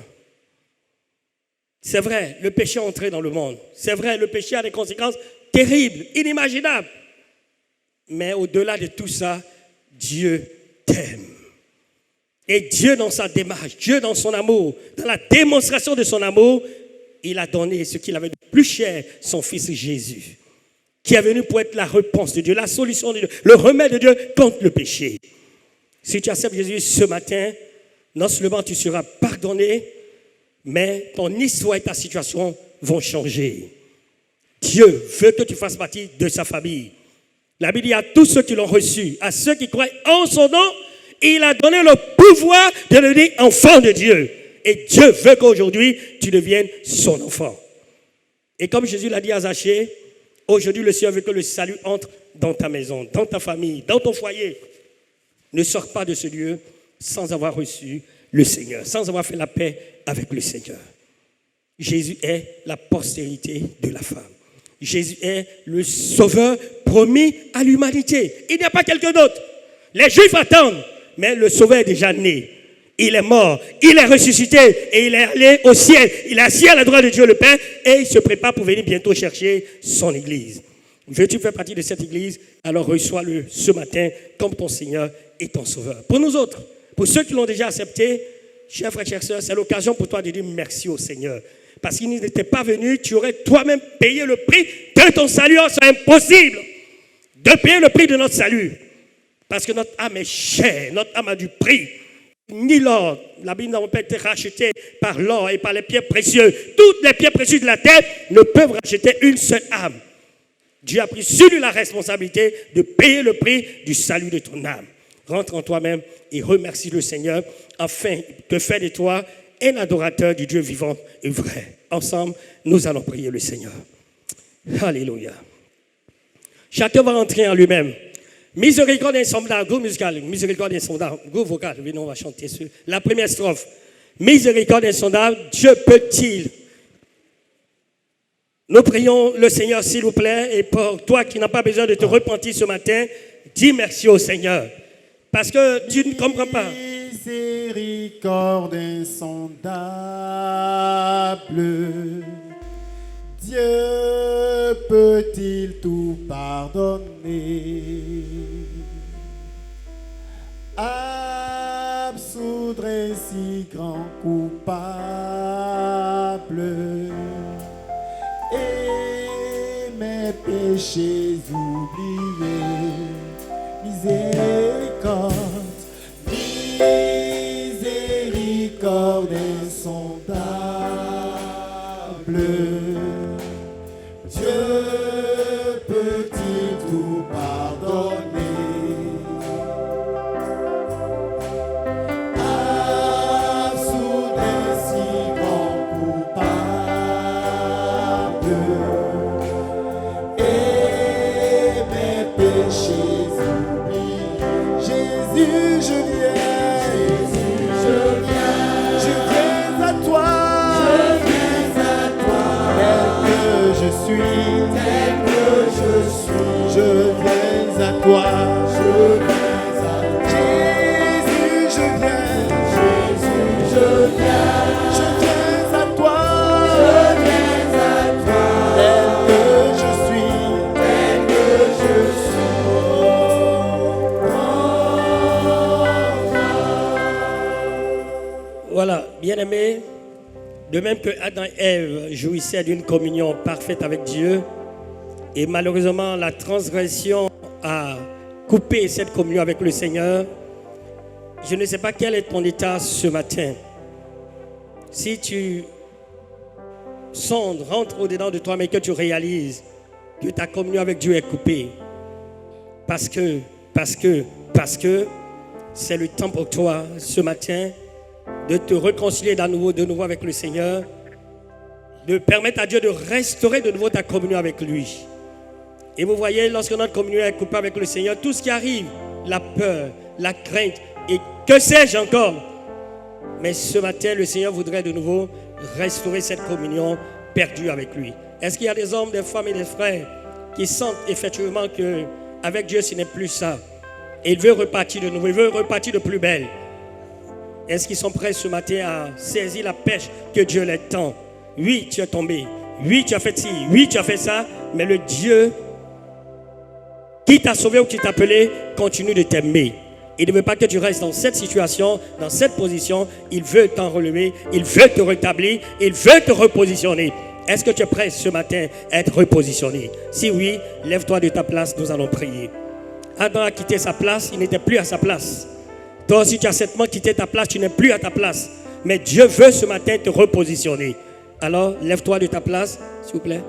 C'est vrai, le péché est entré dans le monde. C'est vrai, le péché a des conséquences terribles, inimaginables. Mais au-delà de tout ça, Dieu t'aime. Et Dieu dans sa démarche, Dieu dans son amour, dans la démonstration de son amour, il a donné ce qu'il avait de plus cher, son Fils Jésus, qui est venu pour être la réponse de Dieu, la solution de Dieu, le remède de Dieu contre le péché. Si tu acceptes Jésus ce matin, non seulement tu seras pardonné, mais ton histoire et ta situation vont changer. Dieu veut que tu fasses partie de sa famille. La Bible dit à tous ceux qui l'ont reçu, à ceux qui croient en son nom, il a donné le pouvoir de devenir enfant de Dieu. Et Dieu veut qu'aujourd'hui, tu deviennes son enfant. Et comme Jésus l'a dit à Zachée, aujourd'hui, le Seigneur veut que le salut entre dans ta maison, dans ta famille, dans ton foyer. Ne sors pas de ce lieu sans avoir reçu le Seigneur, sans avoir fait la paix avec le Seigneur. Jésus est la postérité de la femme. Jésus est le sauveur promis à l'humanité. Il n'y a pas quelqu'un d'autre. Les Juifs attendent, mais le sauveur est déjà né. Il est mort, il est ressuscité et il est allé au ciel. Il est assis à la droite de Dieu le Père et il se prépare pour venir bientôt chercher son église. Veux-tu faire partie de cette église? Alors reçois-le ce matin comme ton Seigneur et ton Sauveur. Pour nous autres, pour ceux qui l'ont déjà accepté, chers frères et chères sœurs, c'est l'occasion pour toi de dire merci au Seigneur. Parce qu'il n'était pas venu, tu aurais toi-même payé le prix de ton salut. C'est impossible de payer le prix de notre salut. Parce que notre âme est chère, notre âme a du prix. Ni l'or, la Bible n'a pas été rachetée par l'or et par les pierres précieuses. Toutes les pierres précieuses de la terre ne peuvent racheter une seule âme. Dieu a pris sur lui la responsabilité de payer le prix du salut de ton âme. Rentre en toi-même et remercie le Seigneur afin de faire de toi un adorateur du Dieu vivant et vrai. Ensemble, nous allons prier le Seigneur. Alléluia. Chacun va entrer en lui-même. Miséricorde insondable, groupe musical, miséricorde insondable, groupe vocal, on va chanter sur la première strophe. Miséricorde insondable, Dieu peut-il. Nous prions le Seigneur s'il vous plaît, et pour toi qui n'as pas besoin de te repentir ce matin, dis merci au Seigneur. Parce que tu ne comprends pas. Miséricorde insondable, Dieu peut-il tout pardonner, absoudre un si grand coupable et mes péchés oubliés? Miséricorde, miséricorde insondable, Dieu peut-il tout pardonner, absoudre un si grand coupable et mes péchés oubliés? Jésus, je viens à toi, tel que je suis, je viens à toi, Jésus, je viens à toi, tel que je suis, Voilà, bien-aimés, de même que Adam et Ève jouissaient d'une communion parfaite avec Dieu, et malheureusement la transgression a coupé cette communion avec le Seigneur, je ne sais pas quel est ton état ce matin. Si tu sondes, rentres au-dedans de toi, mais que tu réalises que ta communion avec Dieu est coupée, parce que c'est le temps pour toi ce matin de te réconcilier de nouveau avec le Seigneur, de permettre à Dieu de restaurer de nouveau ta communion avec lui. Et vous voyez, lorsque notre communion est coupée avec le Seigneur, tout ce qui arrive, la peur, la crainte, et que sais-je encore. Mais ce matin, le Seigneur voudrait de nouveau restaurer cette communion perdue avec lui. Est-ce qu'il y a des hommes, des femmes et des frères qui sentent effectivement qu'avec Dieu, ce n'est plus ça? Et il veut repartir de nouveau, il veut repartir de plus belle. Est-ce qu'ils sont prêts ce matin à saisir la pêche que Dieu leur tend? Oui, tu es tombé. Oui, tu as fait ci. Oui, tu as fait ça. Mais le Dieu qui t'a sauvé ou qui t'a appelé continue de t'aimer. Il ne veut pas que tu restes dans cette situation, dans cette position. Il veut t'en relever. Il veut te rétablir. Il veut te repositionner. Est-ce que tu es prêt ce matin à être repositionné? Si oui, lève-toi de ta place. Nous allons prier. Adam a quitté sa place. Il n'était plus à sa place. Toi aussi, tu as certainement quitté ta place, tu n'es plus à ta place. Mais Dieu veut ce matin te repositionner. Alors, lève-toi de ta place, s'il vous plaît.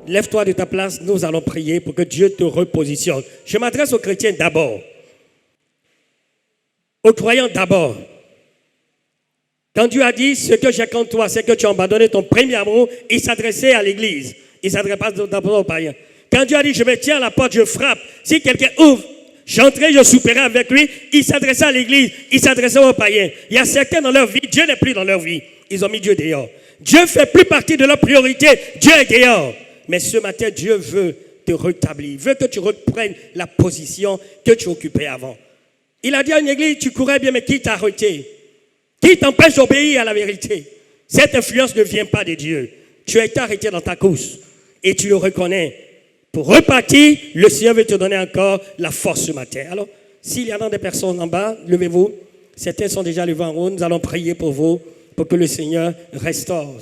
Lève-toi de ta place, nous allons prier pour que Dieu te repositionne. Je m'adresse aux chrétiens d'abord. Aux croyants d'abord. Quand Dieu a dit ce que j'ai contre toi, c'est que tu as abandonné ton premier amour, il s'adressait à l'église. Il ne s'adresse pas d'abord aux païens. Quand Dieu a dit je me tiens à la porte, je frappe. Si quelqu'un ouvre, j'entrerai, je souperai avec lui. Il s'adressait à l'église, il s'adressait aux païens. Il y a certains dans leur vie, Dieu n'est plus dans leur vie. Ils ont mis Dieu dehors. Dieu ne fait plus partie de leur priorité. Dieu est dehors. Mais ce matin, Dieu veut te rétablir. Il veut que tu reprennes la position que tu occupais avant. Il a dit à une église, tu courais bien, mais qui t'a arrêté? Qui t'empêche d'obéir à la vérité? Cette influence ne vient pas de Dieu. Tu as été arrêté dans ta course et tu le reconnais. Pour repartir, le Seigneur veut te donner encore la force ce matin. Alors, s'il y en a des personnes en bas, levez-vous. Certains sont déjà levés en haut. Nous allons prier pour vous, pour que le Seigneur restaure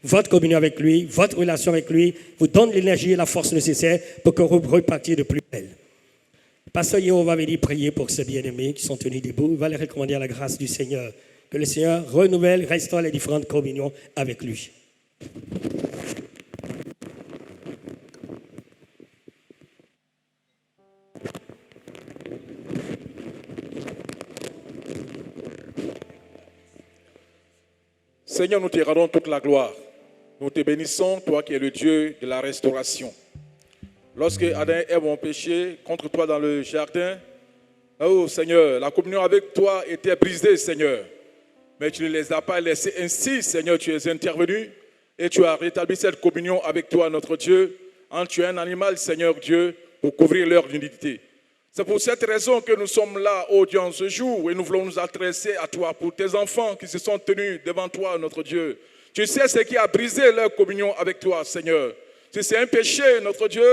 votre communion avec lui, votre relation avec lui, vous donne l'énergie et la force nécessaire pour que vous repartiez de plus belle. Pasteur Yeo va venir prier pour ces bien-aimés qui sont tenus debout. Il va les recommander à la grâce du Seigneur. Que le Seigneur renouvelle, restaure les différentes communions avec lui. Seigneur, nous te rendons toute la gloire. Nous te bénissons, toi qui es le Dieu de la restauration. Lorsque Adam et Ève ont péché contre toi dans le jardin, oh Seigneur, la communion avec toi était brisée, Seigneur. Mais tu ne les as pas laissés ainsi, Seigneur, tu es intervenu et tu as rétabli cette communion avec toi, notre Dieu, en tuant un animal, Seigneur Dieu, pour couvrir leur nudité. C'est pour cette raison que nous sommes là, oh Dieu, en ce jour, et nous voulons nous adresser à toi pour tes enfants qui se sont tenus devant toi, notre Dieu. Tu sais ce qui a brisé leur communion avec toi, Seigneur. Si c'est un péché, notre Dieu,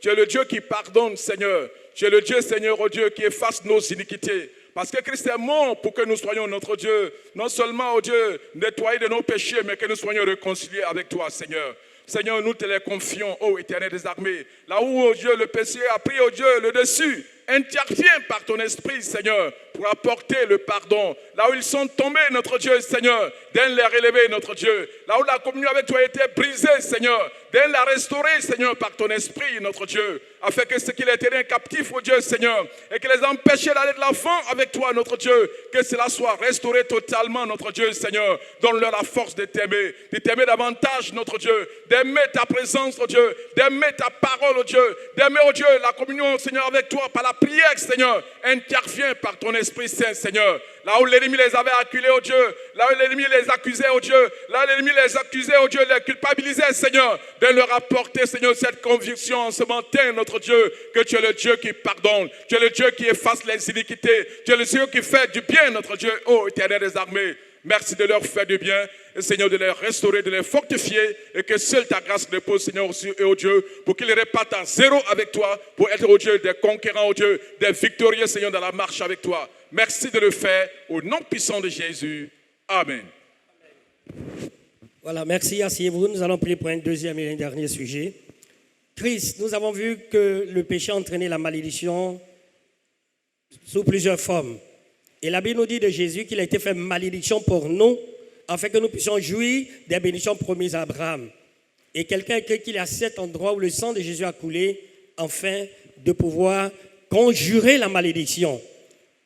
tu es le Dieu qui pardonne, Seigneur. Tu es le Dieu, Seigneur, oh Dieu, qui efface nos iniquités. Parce que Christ est mort pour que nous soyons, notre Dieu, non seulement, oh Dieu, nettoyés de nos péchés, mais que nous soyons réconciliés avec toi, Seigneur. Seigneur, nous te les confions, ô Éternel des armées. Là où, oh Dieu, le péché a pris, oh Dieu, le dessus, interviens par ton esprit, Seigneur, pour apporter le pardon. Là où ils sont tombés, notre Dieu, Seigneur, d'aide les relever, notre Dieu. Là où la communion avec toi a été brisée, Seigneur, d'aide la restaurer, Seigneur, par ton esprit, notre Dieu. Afin que ce qui les tenait captifs, oh Dieu, Seigneur, et qui les empêchait d'aller de l'enfant avec toi, notre Dieu, que cela soit restauré totalement, notre Dieu, Seigneur. Donne-leur la force de t'aimer davantage, notre Dieu, d'aimer ta présence, oh Dieu, d'aimer ta parole, oh Dieu, d'aimer, oh Dieu, la communion, Seigneur, avec toi, par la prière, Seigneur. Interviens par ton Esprit Saint, Seigneur. Là où l'ennemi les avait acculés, oh Dieu, là où l'ennemi les accusait, oh Dieu, là où l'ennemi les accusait, oh Dieu, les culpabilisait, Seigneur, de leur apporter, Seigneur, cette conviction en ce matin, notre Dieu, que tu es le Dieu qui pardonne, tu es le Dieu qui efface les iniquités, tu es le Dieu qui fait du bien, notre Dieu, ô Éternel des armées. Merci de leur faire du bien, et Seigneur, de les restaurer, de les fortifier, et que seule ta grâce repose, Seigneur, aussi, et ô Dieu, pour qu'ils repartent à zéro avec toi, pour être, ô Dieu, des conquérants, ô Dieu, des victorieux, Seigneur, dans la marche avec toi. Merci de le faire, au nom puissant de Jésus. Amen. Voilà, merci, asseyez-vous. Nous allons prier pour un deuxième et un dernier sujet. Christ, nous avons vu que le péché a entraîné la malédiction sous plusieurs formes. Et la Bible nous dit de Jésus qu'il a été fait malédiction pour nous, afin que nous puissions jouir des bénédictions promises à Abraham. Et quelqu'un a écrit qu'il y a 7 endroits où le sang de Jésus a coulé, afin de pouvoir conjurer la malédiction.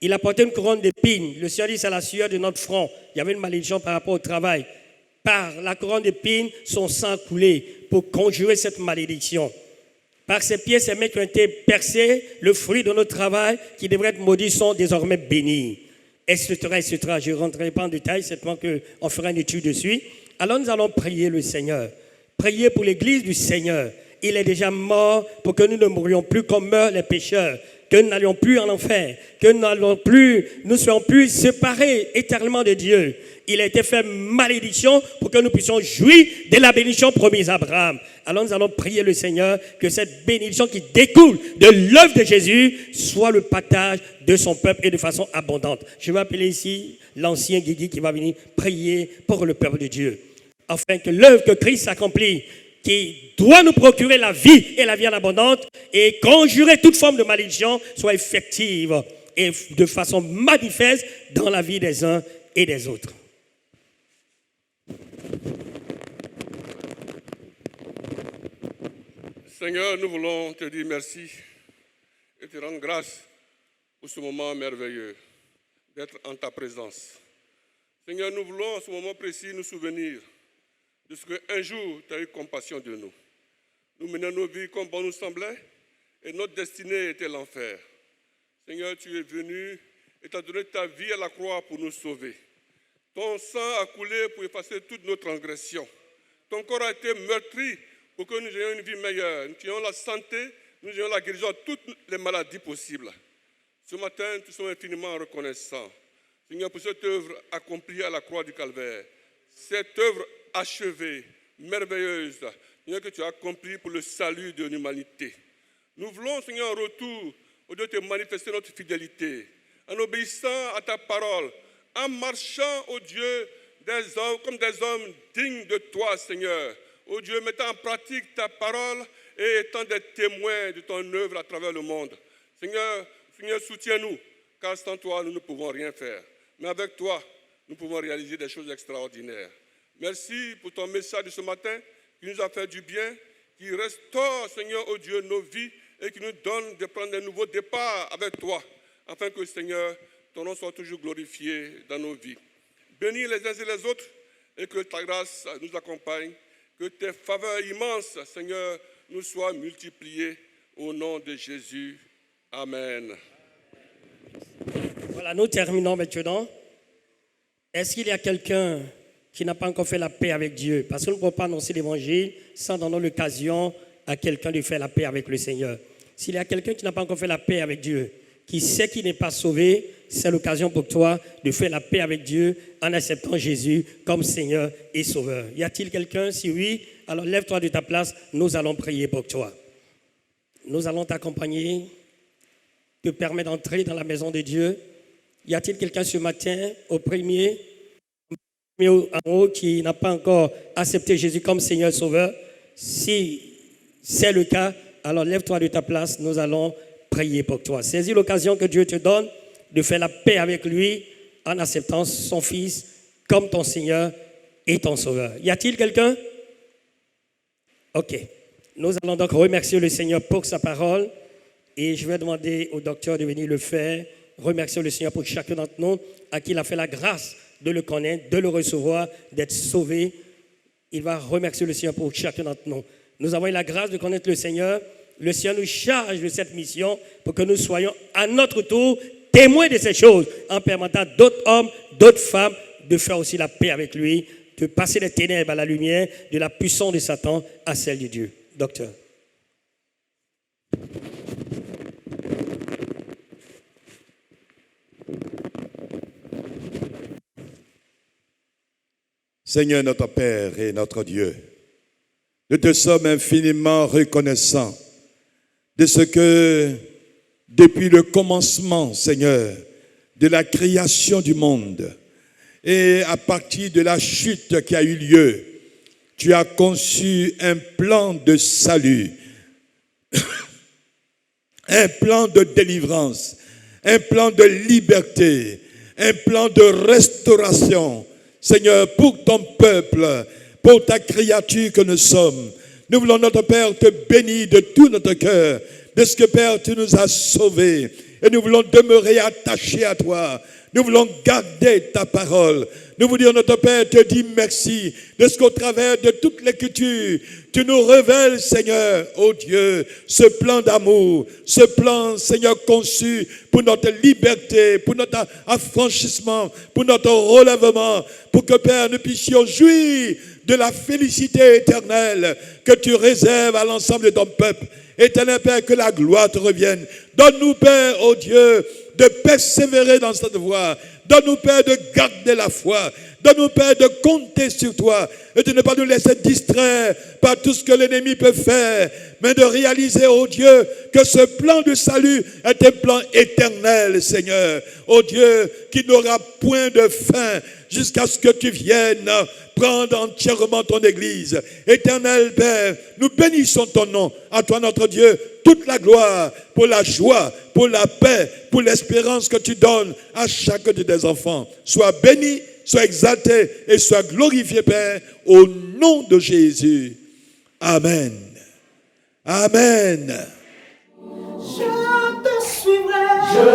Il a porté une couronne d'épines. Le Seigneur dit c'est la sueur de notre front. Il y avait une malédiction par rapport au travail. Par la couronne d'épines, son sang a coulé pour conjurer cette malédiction. Par ses pieds, ses mains qui ont été percés, le fruit de notre travail, qui devrait être maudit, sont désormais bénis. Etc. Je ne rentrerai pas en détail, certainement qu'on fera une étude dessus. Alors nous allons prier le Seigneur. Prier pour l'église du Seigneur. Il est déjà mort pour que nous ne mourions plus comme meurent les pécheurs, que nous n'allions plus en enfer, que nous ne soyons plus séparés éternellement de Dieu. Il a été fait malédiction pour que nous puissions jouir de la bénédiction promise à Abraham. Alors nous allons prier le Seigneur que cette bénédiction qui découle de l'œuvre de Jésus soit le partage de son peuple et de façon abondante. Je vais appeler ici l'ancien Guigui qui va venir prier pour le peuple de Dieu. Afin que l'œuvre que Christ accomplit, qui doit nous procurer la vie et la vie en abondante et conjurer toute forme de malédiction, soit effective et de façon manifeste dans la vie des uns et des autres. Seigneur, nous voulons te dire merci et te rendre grâce pour ce moment merveilleux d'être en ta présence. Seigneur, nous voulons en ce moment précis nous souvenir de ce qu'un jour tu as eu compassion de nous. Nous menons nos vies comme bon nous semblait et notre destinée était l'enfer. Seigneur, tu es venu et tu as donné ta vie à la croix pour nous sauver. Ton sang a coulé pour effacer toutes nos transgressions. Ton corps a été meurtri pour que nous ayons une vie meilleure. Nous ayons la santé, nous ayons la guérison de toutes les maladies possibles. Ce matin, nous sommes infiniment reconnaissants, Seigneur, pour cette œuvre accomplie à la croix du Calvaire. Cette œuvre achevée, merveilleuse, Seigneur, que tu as accomplie pour le salut de l'humanité. Nous voulons, Seigneur, en retour, au Dieu, te manifester notre fidélité, en obéissant à ta parole, en marchant, au Dieu, des hommes, comme des hommes dignes de toi, Seigneur. Ô Dieu, mettant en pratique ta parole et étant des témoins de ton œuvre à travers le monde. Seigneur, soutiens-nous, car sans toi, nous ne pouvons rien faire. Mais avec toi, nous pouvons réaliser des choses extraordinaires. Merci pour ton message de ce matin qui nous a fait du bien, qui restaure, Seigneur, ô Dieu, nos vies et qui nous donne de prendre un nouveau départ avec toi, afin que, Seigneur, ton nom soit toujours glorifié dans nos vies. Bénis les uns et les autres et que ta grâce nous accompagne. Que tes faveurs immenses, Seigneur, nous soient multipliées au nom de Jésus. Amen. Voilà, nous terminons maintenant. Est-ce qu'il y a quelqu'un qui n'a pas encore fait la paix avec Dieu? Parce que nous ne pouvons pas annoncer l'évangile sans donner l'occasion à quelqu'un de faire la paix avec le Seigneur. S'il y a quelqu'un qui n'a pas encore fait la paix avec Dieu, qui sait qu'il n'est pas sauvé, c'est l'occasion pour toi de faire la paix avec Dieu en acceptant Jésus comme Seigneur et Sauveur. Y a-t-il quelqu'un? Si oui, alors lève-toi de ta place, nous allons prier pour toi. Nous allons t'accompagner, te permettre d'entrer dans la maison de Dieu. Y a-t-il quelqu'un ce matin, au premier en haut, qui n'a pas encore accepté Jésus comme Seigneur et Sauveur? Si c'est le cas, alors lève-toi de ta place, nous allons prier pour toi. Saisis l'occasion que Dieu te donne de faire la paix avec lui en acceptant son Fils comme ton Seigneur et ton Sauveur. Y a-t-il quelqu'un? Ok. Nous allons donc remercier le Seigneur pour sa parole et je vais demander au docteur de venir le faire. Remercier le Seigneur pour chacun d'entre nous à qui il a fait la grâce de le connaître, de le recevoir, d'être sauvé. Il va remercier le Seigneur pour chacun d'entre nous. Nous avons eu la grâce de connaître le Seigneur. Le Seigneur nous charge de cette mission pour que nous soyons à notre tour témoins de ces choses en permettant d'autres hommes, d'autres femmes de faire aussi la paix avec lui, de passer des ténèbres à la lumière, de la puissance de Satan à celle de Dieu. Docteur. Seigneur notre Père et notre Dieu, nous te sommes infiniment reconnaissants de ce que, depuis le commencement, Seigneur, de la création du monde, et à partir de la chute qui a eu lieu, tu as conçu un plan de salut, un plan de délivrance, un plan de liberté, un plan de restauration, Seigneur, pour ton peuple, pour ta créature que nous sommes. Nous voulons, notre Père, te bénir de tout notre cœur, de ce que, Père, tu nous as sauvés. Et nous voulons demeurer attachés à toi. Nous voulons garder ta parole. Nous voulons dire, notre Père, te dire merci de ce qu'au travers de toute l'écriture, tu nous révèles, Seigneur, oh Dieu, ce plan d'amour, ce plan, Seigneur, conçu pour notre liberté, pour notre affranchissement, pour notre relèvement, pour que, Père, nous puissions jouir de la félicité éternelle que tu réserves à l'ensemble de ton peuple. Éternel Père, que la gloire te revienne. Donne-nous, Père, oh Dieu, de persévérer dans cette voie. Donne-nous, Père, de garder la foi. Donne-nous, Père, de compter sur toi et de ne pas nous laisser distraire par tout ce que l'ennemi peut faire, mais de réaliser, oh Dieu, que ce plan de salut est un plan éternel, Seigneur. Oh Dieu, qui n'aura point de fin jusqu'à ce que tu viennes prendre entièrement ton Église. Éternel Père, nous bénissons ton nom. À toi, notre Dieu, toute la gloire pour la joie, pour la paix, pour l'espérance que tu donnes à chacun de tes enfants. Sois béni, sois exalté et sois glorifié, Père, au nom de Jésus. Amen. Amen. Je te suivrai. Je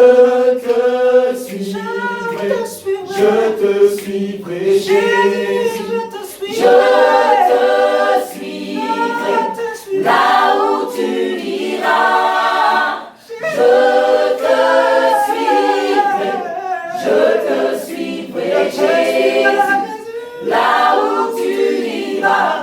te suivrai. Je te suivrai. Jésus. Je te suivrai. Là où tu iras. Je te suivrai. Je te suivrai. Jésus. Là où tu iras.